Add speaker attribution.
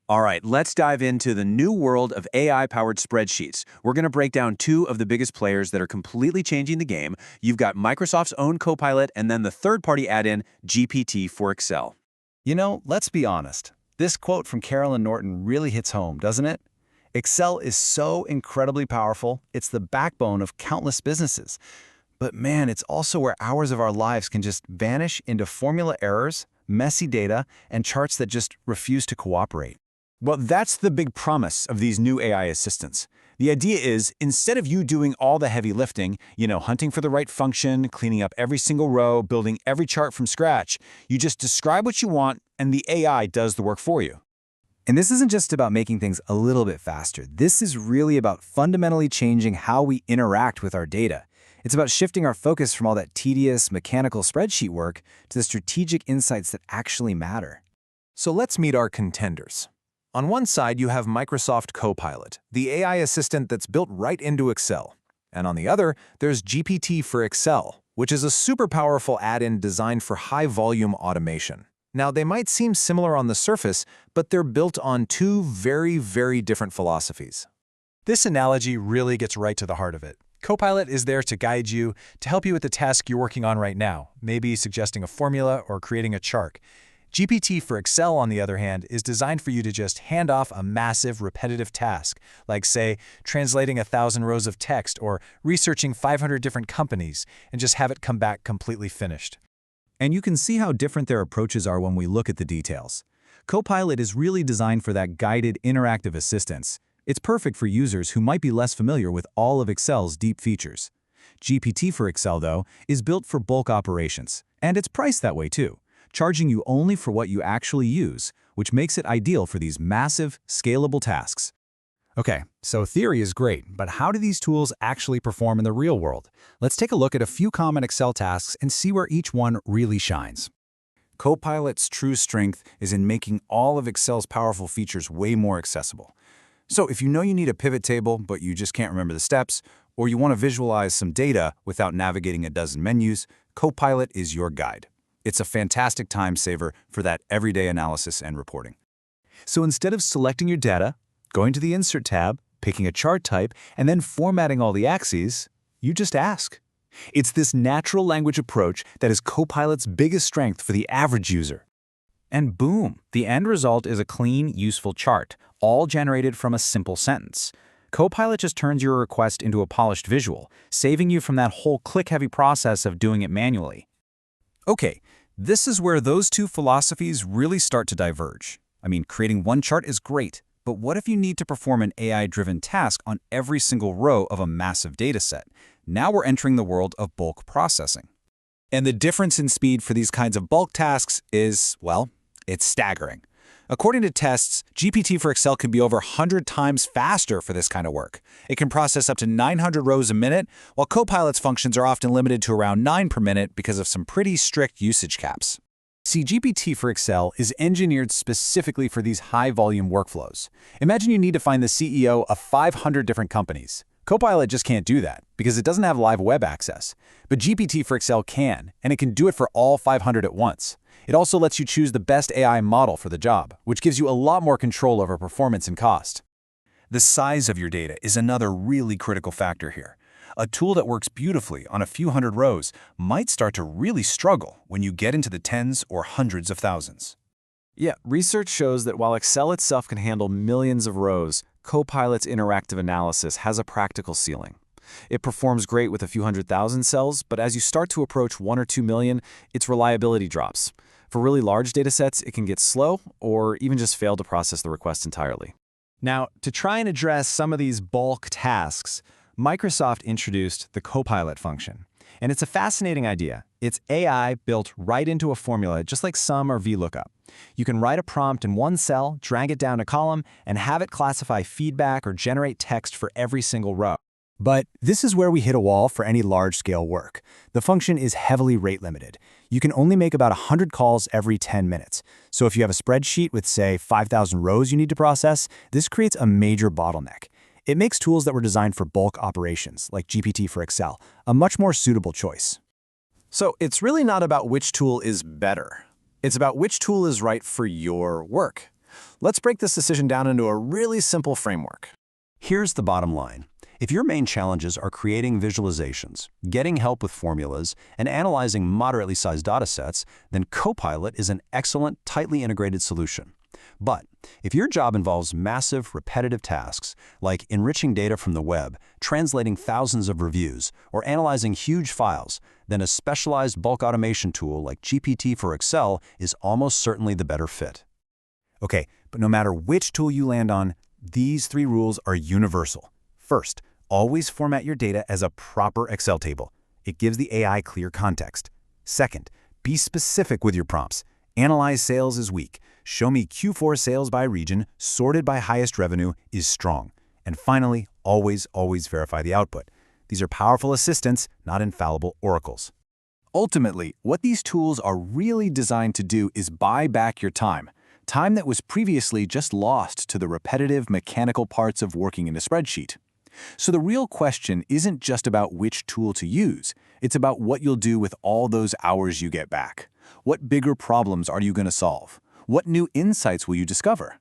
Speaker 1: All right, let's dive into the new world of AI-powered spreadsheets. We're going to break down two of the biggest players that are completely changing the game. You've got Microsoft's own Copilot and then the third-party add-in GPT for Excel.
Speaker 2: Let's be honest. This quote from Carolyn Norton really hits home, doesn't it? Excel is so incredibly powerful, it's the backbone of countless businesses. But man, it's also where hours of our lives can just vanish into formula errors, messy data, and charts that just refuse to cooperate.
Speaker 1: Well, that's the big promise of these new AI assistants. The idea is, instead of you doing all the heavy lifting, hunting for the right function, cleaning up every single row, building every chart from scratch, you just describe what you want and the AI does the work for you.
Speaker 3: And this isn't just about making things a little bit faster. This is really about fundamentally changing how we interact with our data. It's about shifting our focus from all that tedious, mechanical spreadsheet work to the strategic insights that actually matter.
Speaker 4: So let's meet our contenders. On one side, you have Microsoft Copilot, the AI assistant that's built right into Excel. And on the other, there's GPT for Excel, which is a super powerful add-in designed for high-volume automation. Now, they might seem similar on the surface, but they're built on two very, very different philosophies. This analogy really gets right to the heart of it. Copilot is there to guide you, to help you with the task you're working on right now, maybe suggesting a formula or creating a chart. GPT for Excel, on the other hand, is designed for you to just hand off a massive, repetitive task, like, say, translating 1,000 rows of text or researching 500 different companies, and just have it come back completely finished.
Speaker 3: And you can see how different their approaches are when we look at the details. Copilot is really designed for that guided, interactive assistance. It's perfect for users who might be less familiar with all of Excel's deep features. GPT for Excel, though, is built for bulk operations, and it's priced that way too, charging you only for what you actually use, which makes it ideal for these massive, scalable tasks.
Speaker 2: Okay, so theory is great, but how do these tools actually perform in the real world? Let's take a look at a few common Excel tasks and see where each one really shines.
Speaker 1: Copilot's true strength is in making all of Excel's powerful features way more accessible. So if you know you need a pivot table, but you just can't remember the steps, or you want to visualize some data without navigating a dozen menus, Copilot is your guide. It's a fantastic time saver for that everyday analysis and reporting.
Speaker 3: So instead of selecting your data, going to the Insert tab, picking a chart type, and then formatting all the axes, you just ask. It's this natural language approach that is Copilot's biggest strength for the average user.
Speaker 5: And boom, the end result is a clean, useful chart, all generated from a simple sentence. Copilot just turns your request into a polished visual, saving you from that whole click-heavy process of doing it manually.
Speaker 3: Okay, this is where those two philosophies really start to diverge. I mean, creating one chart is great, but what if you need to perform an AI-driven task on every single row of a massive dataset? Now we're entering the world of bulk processing. And the difference in speed for these kinds of bulk tasks is, well, it's staggering. According to tests, GPT for Excel can be over 100 times faster for this kind of work. It can process up to 900 rows a minute, while Copilot's functions are often limited to around 9 per minute because of some pretty strict usage caps. See, GPT for Excel is engineered specifically for these high-volume workflows. Imagine you need to find the CEO of 500 different companies. Copilot just can't do that because it doesn't have live web access. But GPT for Excel can, and it can do it for all 500 at once. It also lets you choose the best AI model for the job, which gives you a lot more control over performance and cost.
Speaker 1: The size of your data is another really critical factor here. A tool that works beautifully on a few hundred rows might start to really struggle when you get into the tens or hundreds of thousands.
Speaker 3: Yeah, research shows that while Excel itself can handle millions of rows, Copilot's interactive analysis has a practical ceiling. It performs great with a few 100,000 cells, but as you start to approach 1 or 2 million, its reliability drops. For really large datasets, it can get slow or even just fail to process the request entirely.
Speaker 2: Now, to try and address some of these bulk tasks, Microsoft introduced the Copilot function. And it's a fascinating idea. It's AI built right into a formula, just like sum or VLOOKUP. You can write a prompt in one cell, drag it down a column, and have it classify feedback or generate text for every single row. But this is where we hit a wall for any large-scale work. The function is heavily rate-limited. You can only make about 100 calls every 10 minutes. So if you have a spreadsheet with, say, 5,000 rows you need to process, this creates a major bottleneck. It makes tools that were designed for bulk operations, like GPT for Excel, a much more suitable choice.
Speaker 1: So it's really not about which tool is better. It's about which tool is right for your work.
Speaker 4: Let's break this decision down into a really simple framework.
Speaker 2: Here's the bottom line. If your main challenges are creating visualizations, getting help with formulas, and analyzing moderately sized datasets, then Copilot is an excellent, tightly integrated solution. But if your job involves massive, repetitive tasks, like enriching data from the web, translating thousands of reviews, or analyzing huge files, then a specialized bulk automation tool like GPT for Excel is almost certainly the better fit.
Speaker 1: Okay, but no matter which tool you land on, these 3 rules are universal. First, always format your data as a proper Excel table. It gives the AI clear context. Second, be specific with your prompts. Analyze sales is weak. Show me Q4 sales by region, sorted by highest revenue, is strong. And finally, always verify the output. These are powerful assistants, not infallible oracles.
Speaker 4: Ultimately, what these tools are really designed to do is buy back your time that was previously just lost to the repetitive, mechanical parts of working in a spreadsheet. So the real question isn't just about which tool to use, it's about what you'll do with all those hours you get back. What bigger problems are you going to solve? What new insights will you discover?